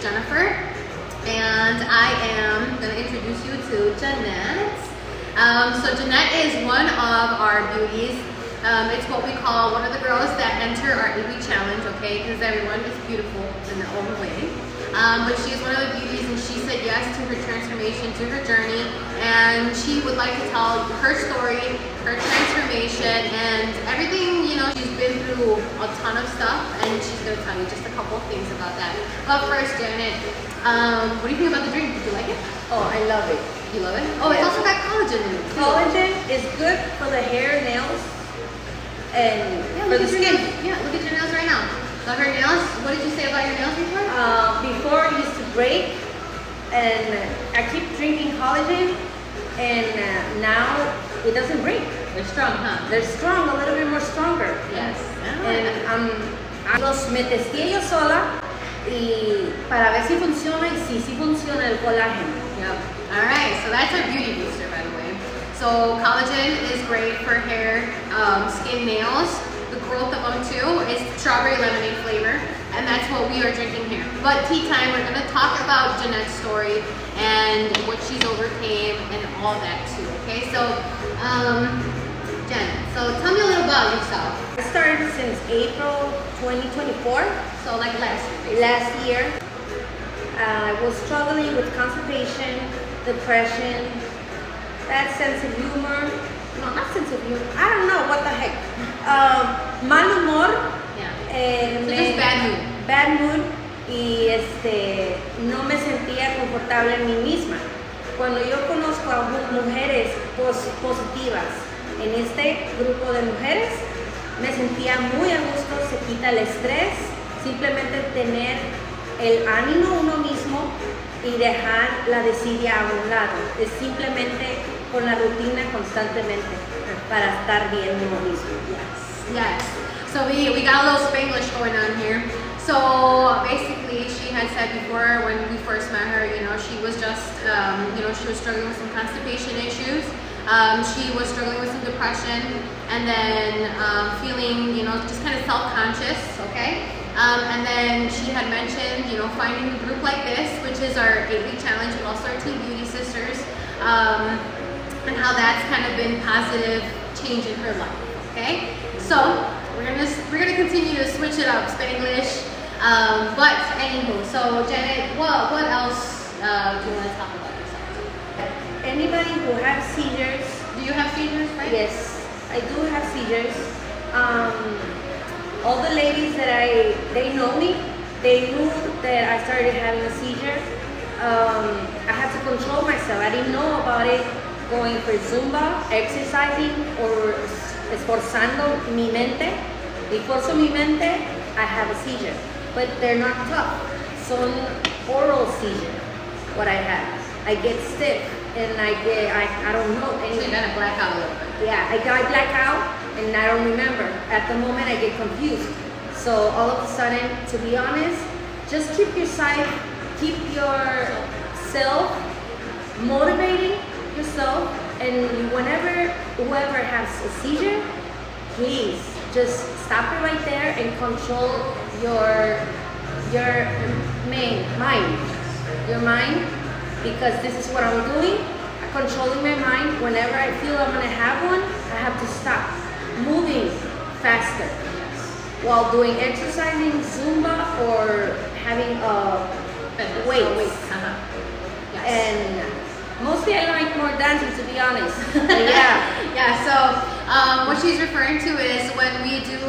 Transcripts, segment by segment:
Jennifer, and I am going to introduce you to Jeanette. So Jeanette is one of our beauties. It's what we call one of the girls that enter our 8-week challenge, okay? Because everyone is beautiful in their own way. But she is one of the beauties, and she said yes to her transformation, to her journey, and she would like to tell her story, her transformation, and everything. You know, she's been through a ton of stuff, and she's going to tell you just a couple of things about that. But first, Janet, what do you think about the drink? Did you like it? Oh, I love it. You love it? Oh, it's also got collagen in it too. Collagen is good for the hair, nails, and for the skin. Yeah, look at your nails right now. So her nails, what did you say about your nails before? Before it used to break, and I keep drinking collagen, and now it doesn't break. They're strong, huh? They're strong, a little bit more stronger. Yes. And los me testé yo sola y para ver si funciona, y sí funciona el colágeno. Yep. All right, so that's our beauty booster, by the way. So collagen is great for hair, skin, nails. The growth of them too is strawberry lemonade flavor, and that's what we are drinking here. But tea time, we're gonna talk about Jeanette's story and what she's overcame and all that too. Okay, so Jen, so tell me a little about yourself. I started since April 2024. So like last year. Last year, I was struggling with constipation, depression, bad sense of humor. No, not sense of humor. I don't know what the heck. Mal humor. Yeah. So just bad mood. Bad mood, y no me sentía confortable en mí misma. Cuando yo conozco a mujeres positivas en este grupo de mujeres, me sentía muy a gusto, se quita el estrés, simplemente tener el ánimo uno mismo y dejar la desidia a un lado. Es simplemente con la rutina constantemente para estar bien uno mismo. Yes. So we got a little Spanglish going on here. So basically, she had said before when we first met her, you know, she was just, she was struggling with some constipation issues. She was struggling with some depression, and then feeling, just kind of self-conscious, okay? And then she had mentioned, finding a group like this, which is our 8-week challenge, but also our Team Beauty Sisters, and how that's kind of been positive change in her life, okay? So we're gonna continue to switch it up, Spanglish. But anywho, so Janet, what else do you want to talk about yourself? Anybody who has seizures. Do you have seizures, right? Yes, I do have seizures. All the ladies that they know me, they knew that I started having a seizure. I had to control myself. I didn't know about it going for Zumba, exercising, or esforzando mi mente. Y forzo mi mente, I have a seizure. But they're not tough. Son oral seizure, what I have. I get stiff, and I don't know anything. So you gotta black out a little bit. Yeah, I black out, and I don't remember. At the moment, I get confused. So all of a sudden, to be honest, just keep yourself motivating yourself, and whoever has a seizure, please just stop it right there and control your mind, because this is what I'm doing. I'm controlling my mind. Whenever I feel I'm gonna have one, I have to stop moving faster while doing exercising, Zumba, or having weights. Yes. And mostly I like more dancing, to be honest. Yeah. So what she's referring to is when we do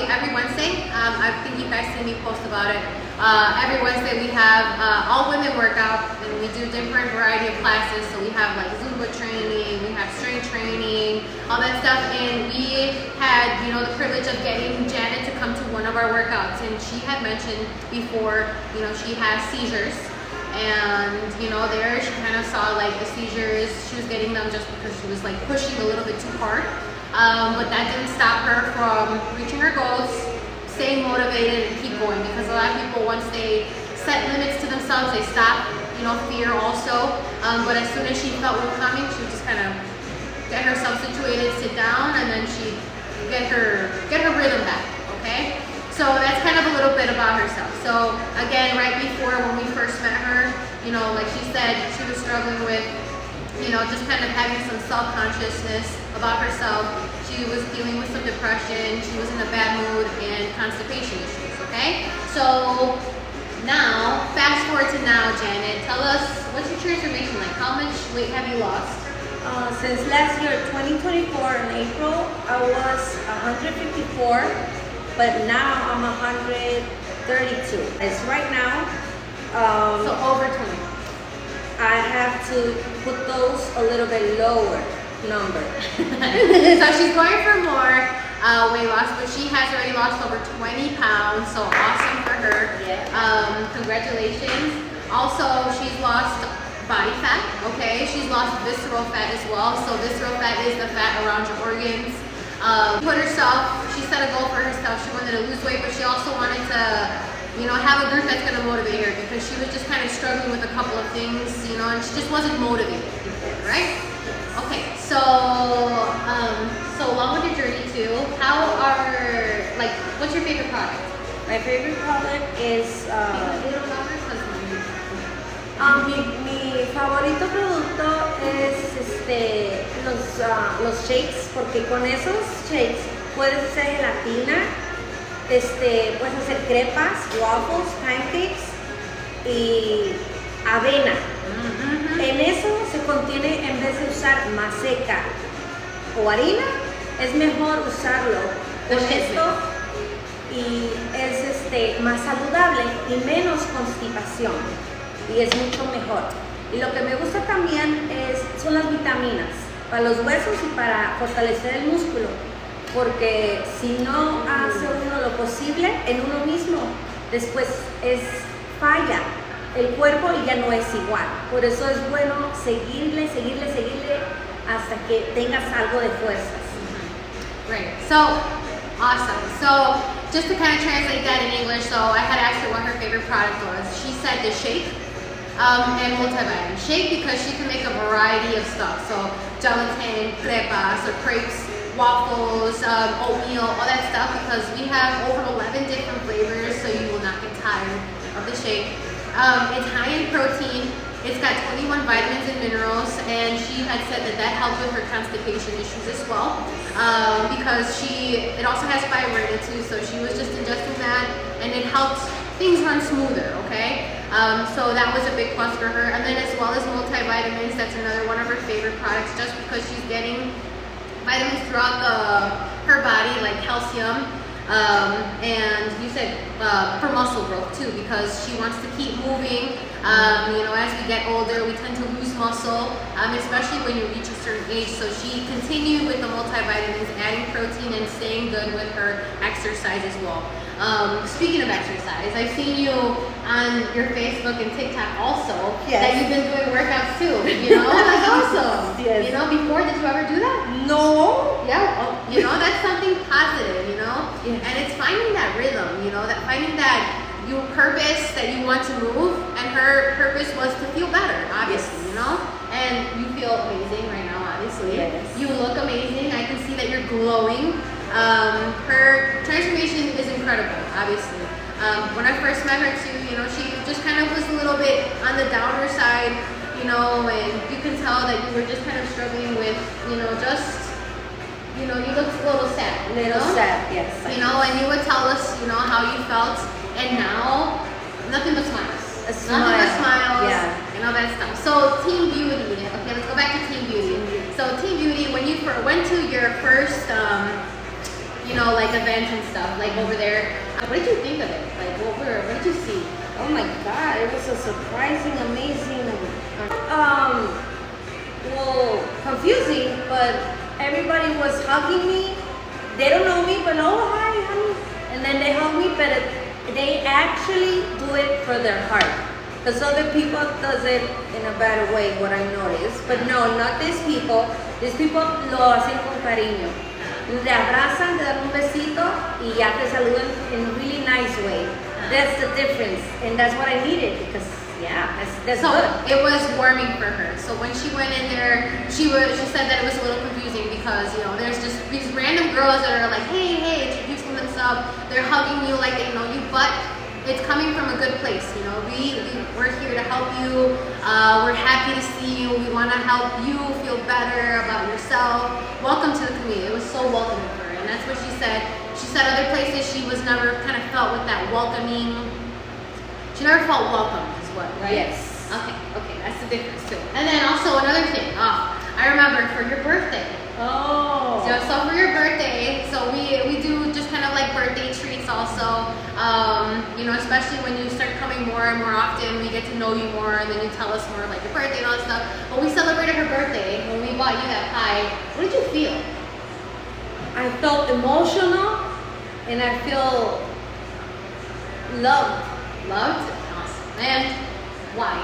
every Wednesday. I think you guys see me post about it. Every Wednesday we have all women workout, and we do different variety of classes. So we have like Zumba training, we have strength training, all that stuff. And we had the privilege of getting Janet to come to one of our workouts, and she had mentioned before she has seizures. And there she kind of saw like the seizures. She was getting them just because she was like pushing a little bit too hard. But that didn't stop her from reaching her goals, staying motivated, and keep going. Because a lot of people, once they set limits to themselves, they stop. Fear also. But as soon as she felt one coming, she would just kind of get herself situated, sit down, and then she'd get her rhythm back. Okay. So that's kind of a little bit about herself. So again, right before when we you know, like she said, she was struggling with, you know, just kind of having some self-consciousness about herself. She was dealing with some depression, she was in a bad mood, and constipation issues, okay? So now, fast forward to now, Janet, tell us, what's your transformation like? How much weight have you lost? Since last year, 2024 in April, I was 154, but now I'm 132. It's right now. So over 20. I have to put those a little bit lower number. So she's going for more weight loss, but she has already lost over 20 pounds, so awesome for her. Yeah. Congratulations. Also, she's lost body fat, okay? She's lost visceral fat as well. So visceral fat is the fat around your organs. She set a goal for herself. She wanted to lose weight, but she also wanted to, you know, have a group that's gonna motivate her, because she was just kind of struggling with a couple of things, you know, and she just wasn't motivated before, right? Okay, so along with your journey too, what's your favorite product? My favorite product is mi favorito producto es los shakes, porque con esos shakes puedes hacer gelatina, puedes hacer crepas, waffles, pancakes y avena. En eso se contiene, en vez de usar maseca o harina, es mejor usarlo con esto, y es más saludable y menos constipación, y es mucho mejor. Y lo que me gusta también son las vitaminas para los huesos y para fortalecer el músculo, porque si no hace uno lo posible en uno mismo, después falla el cuerpo y ya no es igual. Por eso es bueno seguirle hasta que tengas algo de fuerzas. Right. So, awesome. So, just to kind of translate that in English, so I had asked her what her favorite product was. She said the shake and multivitamin. Shake because she can make a variety of stuff. So, gelatin, crepas, or crepes, waffles, oatmeal, all that stuff, because we have over 11 different flavors, so you will not get tired of the shake. It's high in protein. It's got 21 vitamins and minerals, and she had said that helped with her constipation issues as well, because it also has fiber in it too, so she was just ingesting that, and it helps things run smoother, okay? So that was a big plus for her. And then as well as multivitamins, that's another one of her favorite products, just because she's getting vitamins throughout her body, like calcium, and you said for muscle growth too, because she wants to keep moving. You know, as we get older, we tend to lose muscle, especially when you reach a certain age. So she continued with the multivitamins, adding protein, and staying good with her exercise as well. Speaking of exercise, I've seen you on your Facebook and TikTok also, that you've been doing workouts too. You know, that's awesome. Yes. You know, before, did you ever do that? No. Yeah, well, you know, that's something positive, you know? Yes. And it's finding that rhythm, you know, that finding that your purpose, that you want to move, and her purpose was to feel better, obviously, you know? And you feel amazing right now, obviously. Yes. You look amazing. I can see that you're glowing. Her transformation is incredible, obviously. When I first met her too, you know, she just kind of was a little bit on the downer side, you know, and you can tell that you were just kind of struggling with, you know, you looked a little sad. Sad, yes. You know, and you would tell us, you know, how you felt, and now, nothing but smiles. Nothing but smiles, and all that stuff. So, Team Beauty, okay, let's go back to Team Beauty. So, Team Beauty, when you went to your first, you know, like events and stuff, like over there, what did you think of it? Like, what did you see? Oh my God, it was a surprising, amazing, well, confusing, but everybody was hugging me. They don't know me, but oh, hi, honey. And then they hug me, but they actually do it for their heart. Because other people does it in a better way, what I noticed. But no, not these people. These people lo hacen con cariño. Te abrazan, te dan un besito, y ya te saludan in a really nice way. That's the difference, and that's what I needed, because that's so good. It was warming for her. So when she went in there, she said that it was a little confusing, because, you know, there's just these random girls that are like, hey, introducing themselves. They're hugging you like they know you, but it's coming from a good place. You know, we're here to help you. We're happy to see you. We want to help you feel better about yourself. Welcome to the community. It was so welcoming for her, and that's what she said. She said other places she was never kind of felt with that welcoming. She never felt welcome, is what, right? Yes. Okay, that's the difference too. And then also another thing. I remember for your birthday. Oh. So for your birthday, so we do just kind of like birthday treats also. You know, especially when you start coming more and more often, we get to know you more, and then you tell us more like your birthday and all that stuff. But we celebrated her birthday when we bought you that pie. What did you feel? I felt emotional, and I feel loved. Loved? Awesome. And why?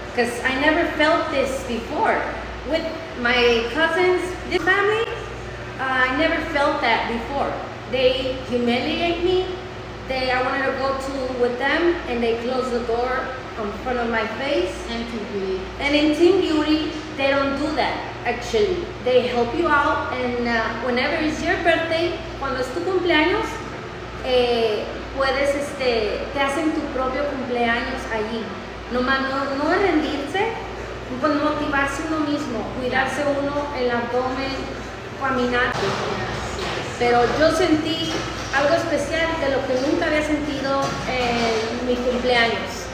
Because I never felt this before. With my cousins, this family, I never felt that before. They humiliate me. I wanted to go to with them, and they close the door in front of my face. And Team Beauty. And in Team Beauty, they don't do that. Actually, they help you out, and whenever it's your birthday, cuando es tu cumpleaños, puedes, te hacen tu propio cumpleaños allí. Nomás no rendirse, pues motivarse uno mismo, cuidarse uno, el abdomen, caminar. Pero yo sentí algo especial de lo que nunca había sentido en mi cumpleaños.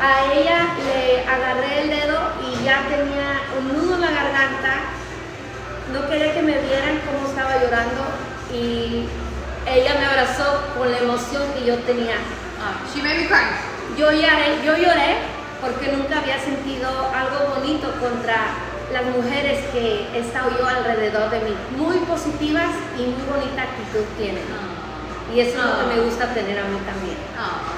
A ella le agarré el dedo y ya tenía un nudo en la garganta. No quería que me vieran cómo estaba llorando, y ella me abrazó con la emoción que yo tenía. She made me cry. Yo lloré porque nunca había sentido algo bonito contra las mujeres que he estado yo alrededor de mí. Muy positivas y muy bonita actitud tienen. Y eso es lo que me gusta tener a mí también.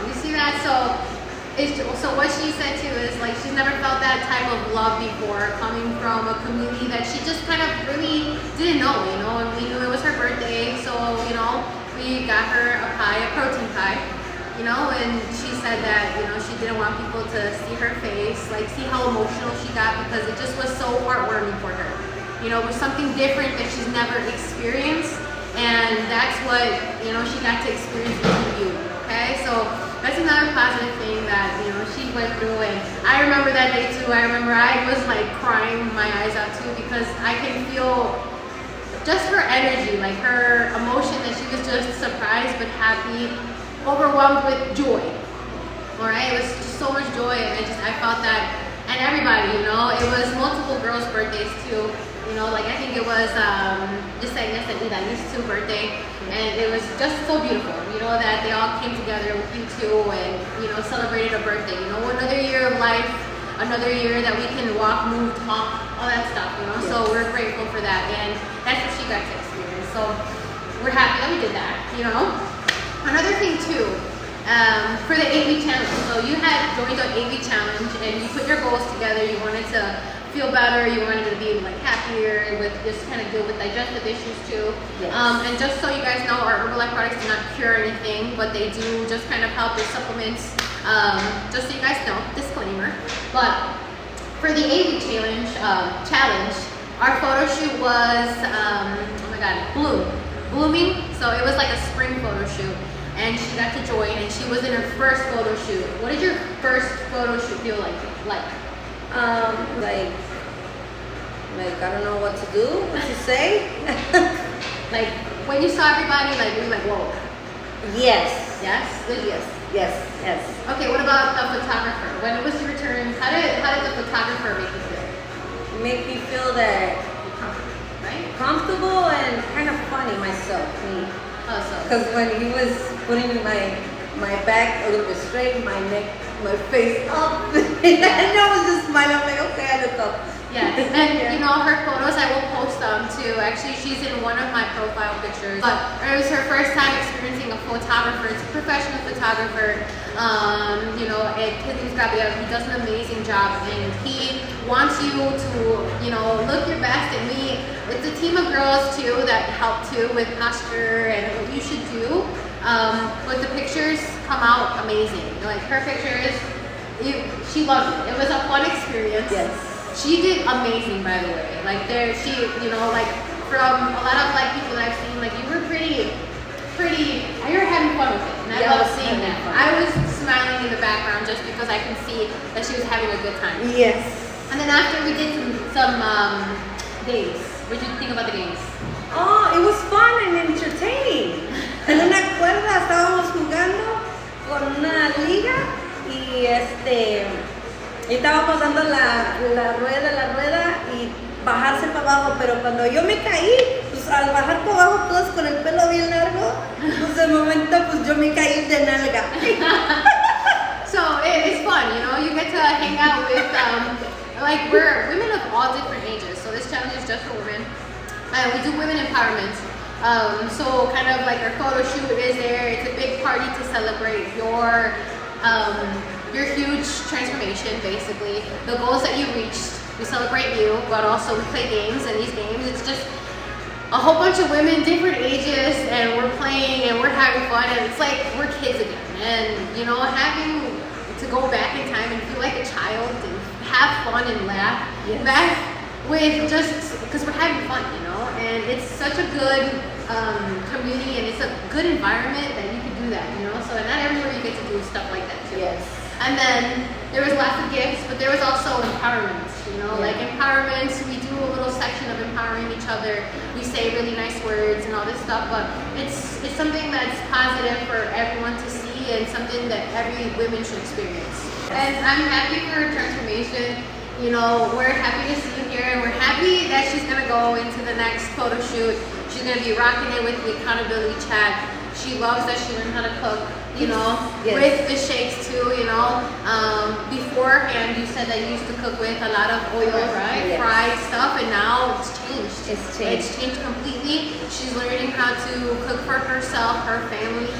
You see that? So what she said too is like she's never felt that type of love before, coming from a community that she just kind of really didn't know, you know. And we knew it was her birthday, so you know we got her a pie, a protein pie, you know. And she said that, you know, she didn't want people to see her face, like see how emotional she got, because it just was so heartwarming for her. You know, it was something different that she's never experienced, and that's what, you know, she got to experience with you. Okay, so that's another positive thing that, you know, she went through. And I remember that day too. I remember I was like crying my eyes out too, because I can feel just her energy, like her emotion, that she was just surprised but happy, overwhelmed with joy. All right, it was just so much joy, and I felt that. And everybody, you know, it was multiple girls' birthdays too. You know, like I think it was Jeanette and Ida's too birthday, and it was just so beautiful. You know, that they all came together with you too, and you know, celebrated a birthday. You know, another year of life, another year that we can walk, move, talk, all that stuff. You know, yes. So we're grateful for that, and that's what she got to experience. So we're happy that we did that. You know, another thing too. For the 8-week challenge, so you had joined the 8-week challenge, and you put your goals together. You wanted to feel better, you wanted to be like happier, with just kind of deal with digestive issues too. Yes. And just so you guys know, our Herbalife products do not cure anything, but they do just kind of help with supplements. Just so you guys know, disclaimer. But for the 8-week challenge, our photo shoot was oh my god, blooming. So it was like a spring photo shoot, and she got to join, and she was in her first photo shoot. What did your first photo shoot feel like? Like I don't know what to do, what to say. Like when you saw everybody, like you were like, whoa. Yes. Yes? Yes. Okay, what about the photographer? When it was your turn, how did the photographer make you feel? Make me feel that right? Comfortable and kind of funny myself. Because when he was putting my back a little bit straight, my neck, my face up, and I was just smiling. I'm like, okay, I look up. Yes, and you know, her photos, I will post them too. Actually, she's in one of my profile pictures. But it was her first time experiencing a photographer. It's a professional photographer. You know, his name's Gabriel. He does an amazing job, and he wants you to, you know, look your best. And it's a team of girls too that help too with posture and what you should do. But the pictures come out amazing. Like her pictures, she loved it. It was a fun experience. Yes. She did amazing, by the way. Like she, you know, like from a lot of like people that I've seen, like you were pretty, you were having fun with it. And And I Yeah, love it was seeing having that. fun. I was smiling in the background just because I can see that she was having a good time. Yes. And then after we did some games. What did you think about the games? Oh, it was fun and entertaining. En una cuerda estábamos jugando con una liga y y estábamos dando la rueda y bajarse para abajo, pero cuando yo me caí, pues al bajar para abajo todos con el pelo bien largo, pues de momento pues yo me caí de nalga. So it's fun, you know. You get to hang out with like we're women of all different ages. So this challenge is just for women. We do women empowerment. So kind of like our photo shoot is there. It's a big party to celebrate your huge transformation, basically. The goals that you reached. We celebrate you, but also we play games, and these games, it's just a whole bunch of women, different ages, and we're playing and we're having fun, and it's like we're kids again. And you know, having to go back in time and feel like a child and have fun and laugh. Yes. Laugh with just because we're having fun, you know, and it's such a good community, and it's a good environment that you can do that, you know. So not everywhere you get to do stuff like that too. Yes. And then there was lots of gifts, but there was also empowerment, you know, like empowerment. We do a little section of empowering each other. We say really nice words and all this stuff, but it's something that's positive for everyone to see and something that every woman should experience. And I'm happy for her transformation. You know, we're happy to see you here, and we're happy that she's gonna go into the next photo shoot. She's gonna be rocking it with the accountability chat. She loves that she learned how to cook, you know, with the shakes too, you know. Beforehand, you said that you used to cook with a lot of oil, right? Yes. Fried stuff, and now it's changed. It's changed. It's changed completely. She's learning how to cook for herself, her family,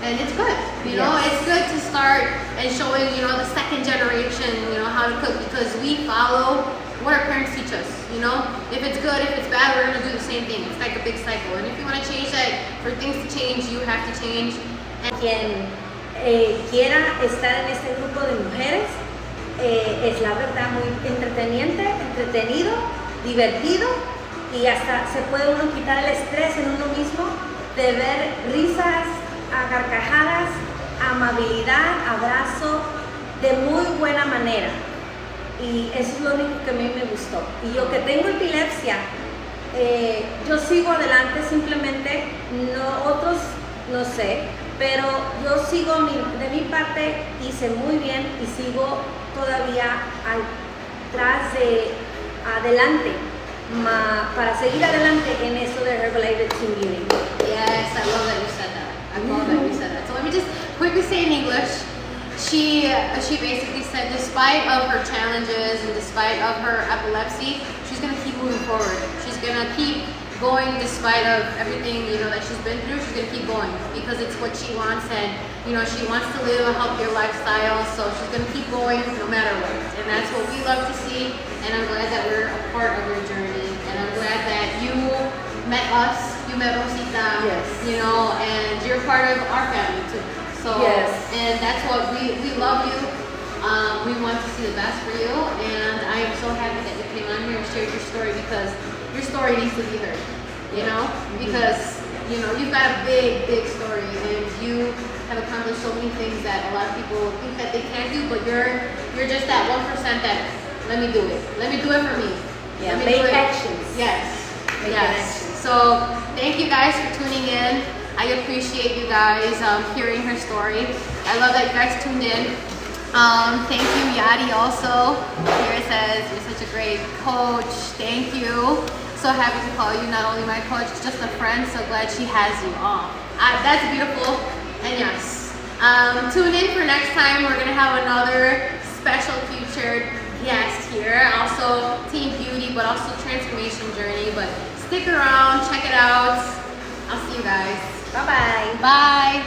and it's good. You know, it's good to start and showing, you know, the second generation, you know, how to cook, because we follow what our parents teach us, you know? If it's good, if it's bad, we're gonna do the same thing. It's like a big cycle. And if you wanna change that, for things to change, you have to change. And quien quiera estar en este grupo de mujeres, es la verdad muy entretenido, divertido, y hasta se puede uno quitar el estrés en uno mismo de ver risas, a carcajadas, amabilidad, abrazo, de muy buena manera. Y eso es lo único que a mí me gustó. Y yo que tengo epilepsia, yo sigo adelante, simplemente otros no sé, pero yo sigo de mi parte, hice muy bien y sigo todavía adelante para seguir adelante en eso de Herbalife Team Beauty. yes, I love that you said that. I love that you said that. So let me just quickly say in English. She basically said, despite of her challenges and despite of her epilepsy, she's gonna keep moving forward. She's gonna keep going despite of everything, you know, that she's been through. She's gonna keep going because it's what she wants, and you know, she wants to live a healthier lifestyle. So she's gonna keep going no matter what, and that's what we love to see. And I'm glad that we're a part of your journey, and I'm glad that you met us, you met Rosita, you know, and you're part of our family too. So, and that's what we love you. We want to see the best for you, and I am so happy that you came on here and shared your story, because your story needs to be heard, you know, because, you know, you've got a big story, and you have accomplished so many things that a lot of people think that they can't do, but you're just that 1% that, let me do it for me. Yeah, make actions. Yes. Make Yes. So thank you guys for tuning in. I appreciate you guys hearing her story. I love that you guys tuned in. Thank you, Yadi, also. Here it says, you're such a great coach. Thank you. So happy to call you not only my coach, just a friend. So glad she has you. Oh, that's beautiful. And yes, tune in for next time. We're going to have another special featured guest here. Also Team Beauty, but also Transformation Journey. But stick around, check it out. I'll see you guys. Bye-bye. Bye.